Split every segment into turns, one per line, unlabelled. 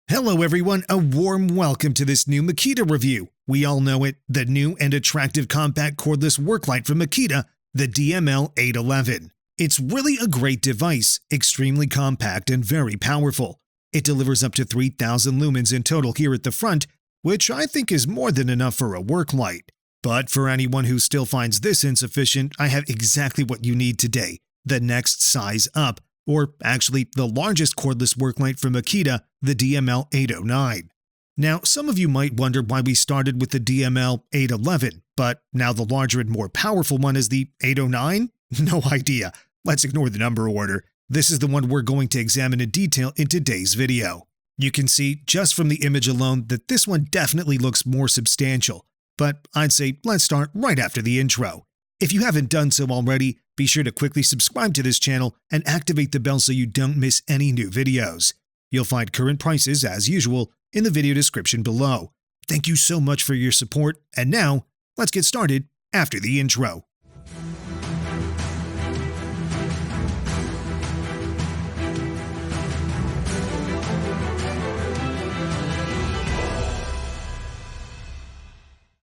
Hello everyone, a warm welcome to this new Makita review. We all know it, the new and attractive compact cordless work light from Makita, the DML811. It's really a great device, extremely compact and very powerful. It delivers up to 3,000 lumens in total here at the front, which I think is more than enough for a work light. But for anyone who still finds this insufficient, I have exactly what you need today, the next size up, or actually the largest cordless work light from Makita, the DML809. Now, some of you might wonder why we started with the DML811, but now the larger and more powerful one is the 809? No idea. Let's ignore the number order. This is the one we're going to examine in detail in today's video. You can see just from the image alone that this one definitely looks more substantial, but I'd say let's start right after the intro. If you haven't done so already, be sure to quickly subscribe to this channel and activate the bell so you don't miss any new videos. You'll find current prices, as usual, in the video description below. Thank you so much for your support, and now, let's get started after the intro.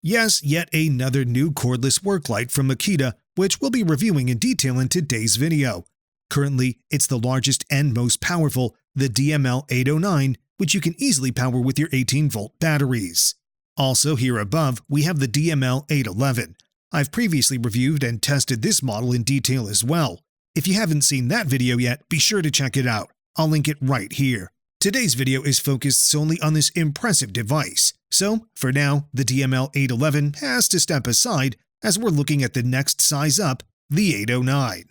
Yes, yet another new cordless work light from Makita, which we'll be reviewing in detail in today's video. Currently, it's the largest and most powerful, the DML809, which you can easily power with your 18-volt batteries. Also here above, we have the DML811. I've previously reviewed and tested this model in detail as well. If you haven't seen that video yet, be sure to check it out. I'll link it right here. Today's video is focused solely on this impressive device, so for now, the DML811 has to step aside as we're looking at the next size up, the 809.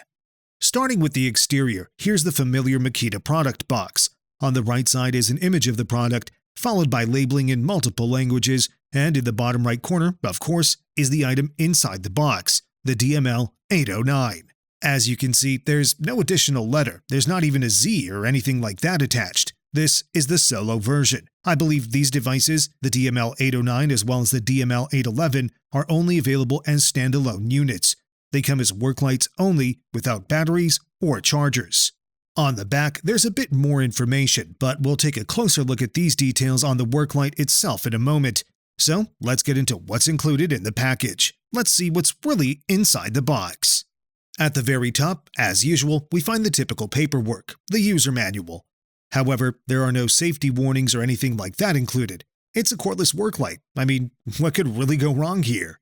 Starting with the exterior, here's the familiar Makita product box. On the right side is an image of the product, followed by labeling in multiple languages, and in the bottom right corner, of course, is the item inside the box, the DML809. As you can see, there's no additional letter, there's not even a Z or anything like that attached. This is the solo version. I believe these devices, the DML809 as well as the DML811, are only available as standalone units. They come as work lights only, without batteries or chargers. On the back, there's a bit more information, but we'll take a closer look at these details on the work light itself in a moment. So let's get into what's included in the package. Let's see what's really inside the box. At the very top, as usual, we find the typical paperwork, the user manual. However, there are no safety warnings or anything like that included. It's a cordless work light. I mean, what could really go wrong here?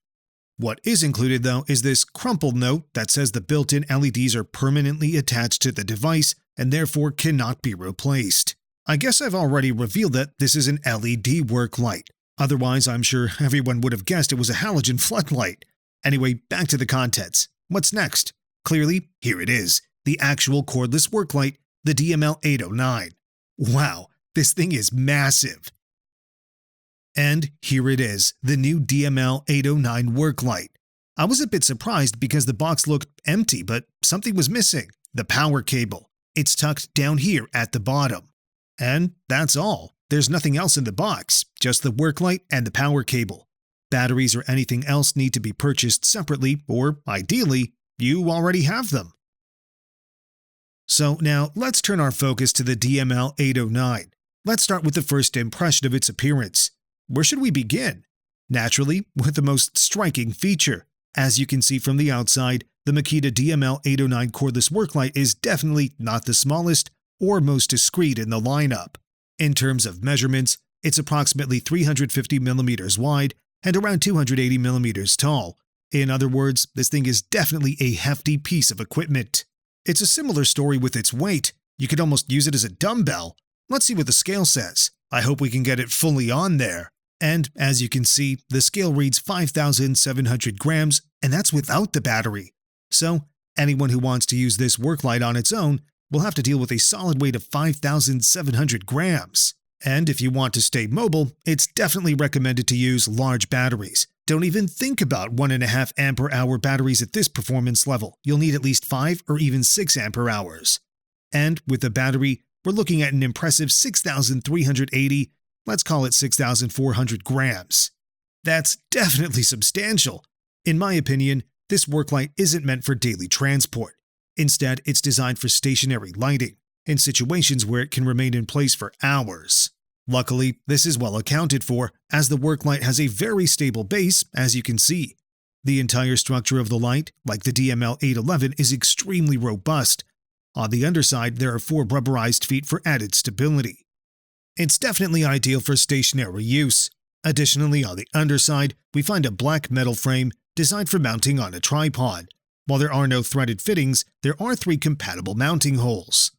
What is included, though, is this crumpled note that says the built-in LEDs are permanently attached to the device and therefore cannot be replaced. I guess I've already revealed that this is an LED work light. Otherwise, I'm sure everyone would have guessed it was a halogen floodlight. Anyway, back to the contents. What's next? Clearly, here it is, the actual cordless work light, the DML809. Wow, this thing is massive. And here it is, the new DML809 work light. I was a bit surprised because the box looked empty, but something was missing, the power cable. It's tucked down here at the bottom. And that's all. There's nothing else in the box, just the work light and the power cable. Batteries or anything else need to be purchased separately, or ideally, you already have them. So now let's turn our focus to the DML809. Let's start with the first impression of its appearance. Where should we begin? Naturally, with the most striking feature. As you can see from the outside, the Makita DML809 cordless work light is definitely not the smallest or most discreet in the lineup. In terms of measurements, it's approximately 350 millimeters wide and around 280 millimeters tall. In other words, this thing is definitely a hefty piece of equipment. It's a similar story with its weight. You could almost use it as a dumbbell. Let's see what the scale says. I hope we can get it fully on there. And as you can see, the scale reads 5,700 grams, and that's without the battery. So anyone who wants to use this work light on its own will have to deal with a solid weight of 5,700 grams. And if you want to stay mobile, it's definitely recommended to use large batteries. Don't even think about 1.5 ampere-hour batteries at this performance level. You'll need at least 5 or even 6 ampere-hours. And with the battery, we're looking at an impressive 6,380, let's call it 6,400 grams. That's definitely substantial. In my opinion, this work light isn't meant for daily transport. Instead, it's designed for stationary lighting, in situations where it can remain in place for hours. Luckily, this is well accounted for, as the work light has a very stable base, as you can see. The entire structure of the light, like the DML811, is extremely robust. On the underside, there are 4 rubberized feet for added stability. It's definitely ideal for stationary use. Additionally, on the underside, we find a black metal frame designed for mounting on a tripod. While there are no threaded fittings, there are 3 compatible mounting holes.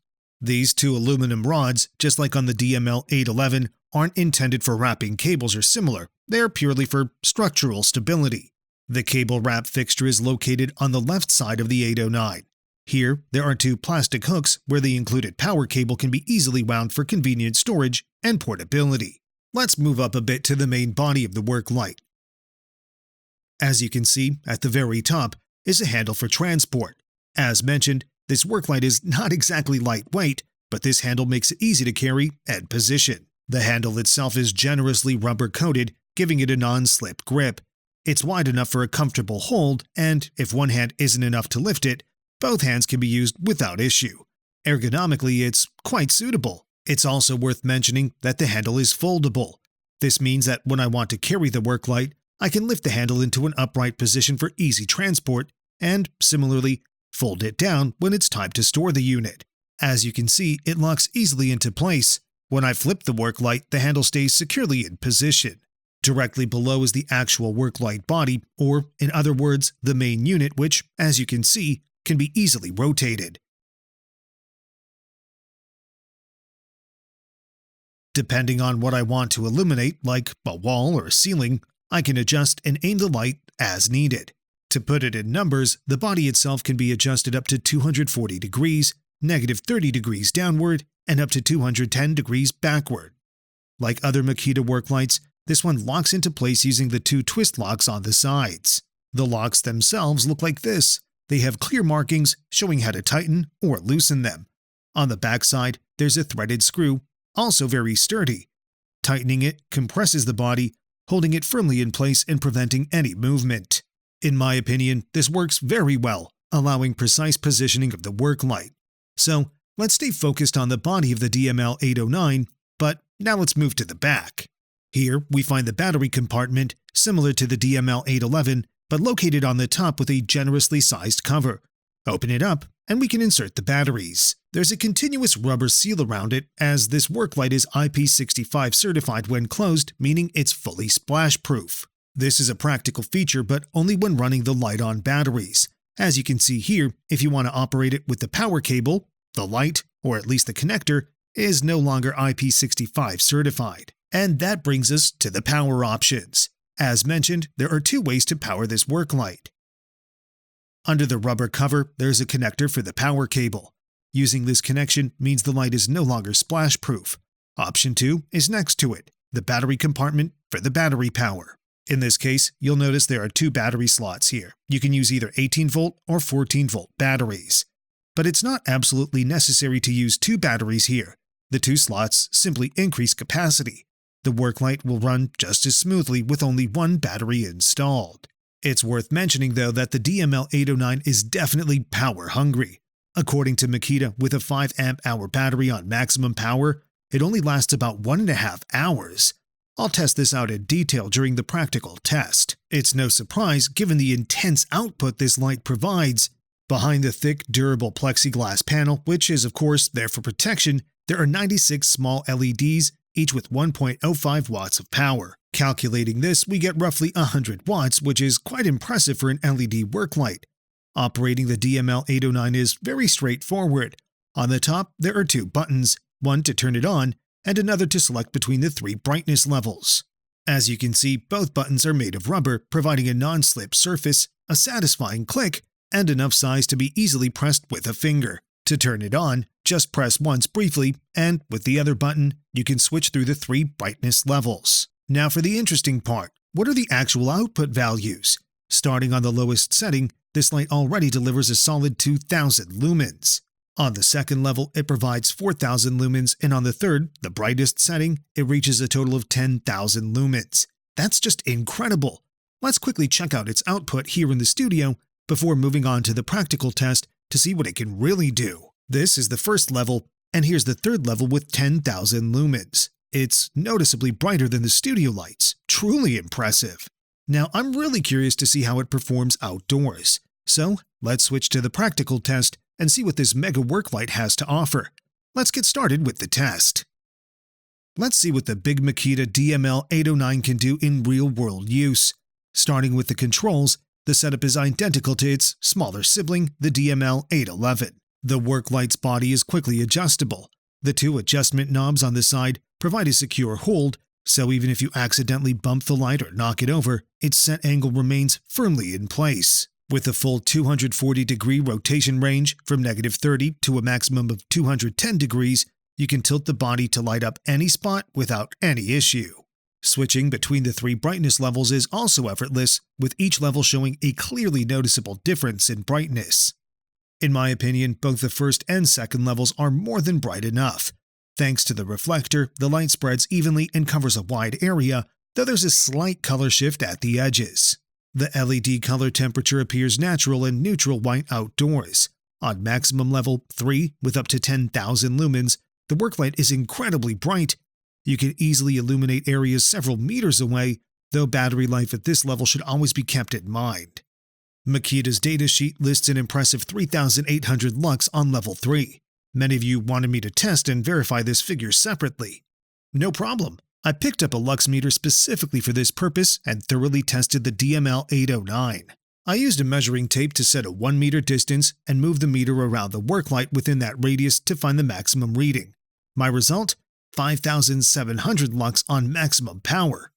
These 2 aluminum rods, just like on the DML811, aren't intended for wrapping cables or similar. They are purely for structural stability. The cable wrap fixture is located on the left side of the 809. Here, there are 2 plastic hooks where the included power cable can be easily wound for convenient storage and portability. Let's move up a bit to the main body of the work light. As you can see, at the very top is a handle for transport. As mentioned, this work light is not exactly lightweight, but this handle makes it easy to carry and position. The handle itself is generously rubber-coated, giving it a non-slip grip. It's wide enough for a comfortable hold, and if one hand isn't enough to lift it, both hands can be used without issue. Ergonomically, it's quite suitable. It's also worth mentioning that the handle is foldable. This means that when I want to carry the work light, I can lift the handle into an upright position for easy transport, and similarly, fold it down when it's time to store the unit. As you can see, it locks easily into place. When I flip the work light, the handle stays securely in position. Directly below is the actual work light body, or in other words, the main unit, which, as you can see, can be easily rotated. Depending on what I want to illuminate, like a wall or a ceiling, I can adjust and aim the light as needed. To put it in numbers, the body itself can be adjusted up to 240 degrees, -30 degrees downward, and up to 210 degrees backward. Like other Makita work lights, this one locks into place using the 2 twist locks on the sides. The locks themselves look like this. They have clear markings showing how to tighten or loosen them. On the back side, there's a threaded screw, also very sturdy. Tightening it compresses the body, holding it firmly in place and preventing any movement. In my opinion, this works very well, allowing precise positioning of the work light. So, let's stay focused on the body of the DML809, but now let's move to the back. Here, we find the battery compartment, similar to the DML811, but located on the top with a generously sized cover. Open it up, and we can insert the batteries. There's a continuous rubber seal around it, as this work light is IP65 certified when closed, meaning it's fully splash-proof. This is a practical feature, but only when running the light on batteries. As you can see here, if you want to operate it with the power cable, the light, or at least the connector, is no longer IP65 certified. And that brings us to the power options. As mentioned, there are 2 ways to power this work light. Under the rubber cover, there's a connector for the power cable. Using this connection means the light is no longer splash-proof. Option 2 is next to it, the battery compartment for the battery power. In this case, you'll notice there are 2 battery slots here. You can use either 18-volt or 14-volt batteries. But it's not absolutely necessary to use 2 batteries here. The 2 slots simply increase capacity. The work light will run just as smoothly with only 1 battery installed. It's worth mentioning, though, that the DML809 is definitely power-hungry. According to Makita, with a 5 amp-hour battery on maximum power, it only lasts about 1.5 hours. I'll test this out in detail during the practical test. It's no surprise given the intense output this light provides. Behind the thick, durable plexiglass panel, which is of course there for protection, there are 96 small LEDs, each with 1.05 watts of power. Calculating this, we get roughly 100 watts, which is quite impressive for an LED work light. Operating the DML809 is very straightforward. On the top, there are 2 buttons, one to turn it on, and another to select between the 3 brightness levels. As you can see, both buttons are made of rubber, providing a non-slip surface, a satisfying click, and enough size to be easily pressed with a finger. To turn it on, just press once briefly, and with the other button, you can switch through the 3 brightness levels. Now for the interesting part, what are the actual output values? Starting on the lowest setting, this light already delivers a solid 2,000 lumens. On the second level, it provides 4,000 lumens, and on the third, the brightest setting, it reaches a total of 10,000 lumens. That's just incredible! Let's quickly check out its output here in the studio before moving on to the practical test to see what it can really do. This is the first level, and here's the third level with 10,000 lumens. It's noticeably brighter than the studio lights. Truly impressive. Now, I'm really curious to see how it performs outdoors. So, let's switch to the practical test and see what this mega work light has to offer. Let's get started with the test. Let's see what the Big Makita DML809 can do in real-world use. Starting with the controls, the setup is identical to its smaller sibling, the DML811. The work light's body is quickly adjustable. The two adjustment knobs on the side provide a secure hold, so even if you accidentally bump the light or knock it over, its set angle remains firmly in place. With a full 240-degree rotation range from -30 to a maximum of 210 degrees, you can tilt the body to light up any spot without any issue. Switching between the 3 brightness levels is also effortless, with each level showing a clearly noticeable difference in brightness. In my opinion, both the first and second levels are more than bright enough. Thanks to the reflector, the light spreads evenly and covers a wide area, though there's a slight color shift at the edges. The LED color temperature appears natural and neutral white outdoors. On maximum level 3 with up to 10,000 lumens, the work light is incredibly bright. You can easily illuminate areas several meters away, though battery life at this level should always be kept in mind. Makita's datasheet lists an impressive 3,800 lux on level 3. Many of you wanted me to test and verify this figure separately. No problem. I picked up a lux meter specifically for this purpose and thoroughly tested the DML809. I used a measuring tape to set a 1 meter distance and move the meter around the work light within that radius to find the maximum reading. My result? 5,700 lux on maximum power.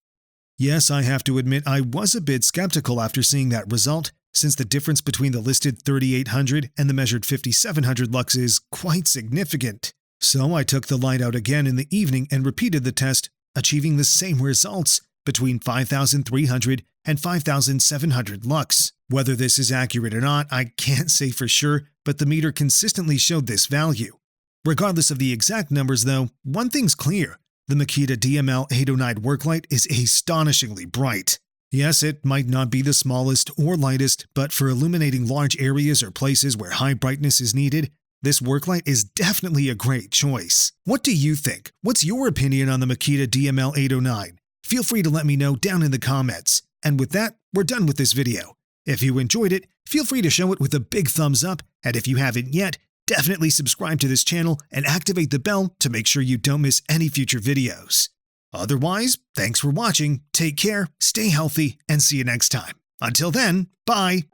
Yes, I have to admit I was a bit skeptical after seeing that result, since the difference between the listed 3,800 and the measured 5,700 lux is quite significant. So I took the light out again in the evening and repeated the test, achieving the same results between 5,300 and 5,700 lux. Whether this is accurate or not, I can't say for sure, but the meter consistently showed this value. Regardless of the exact numbers though, one thing's clear. The Makita DML809 work light is astonishingly bright. Yes, it might not be the smallest or lightest, but for illuminating large areas or places where high brightness is needed, this work light is definitely a great choice. What do you think? What's your opinion on the Makita DML809? Feel free to let me know down in the comments. And with that, we're done with this video. If you enjoyed it, feel free to show it with a big thumbs up, and if you haven't yet, definitely subscribe to this channel and activate the bell to make sure you don't miss any future videos. Otherwise, thanks for watching, take care, stay healthy, and see you next time. Until then, bye!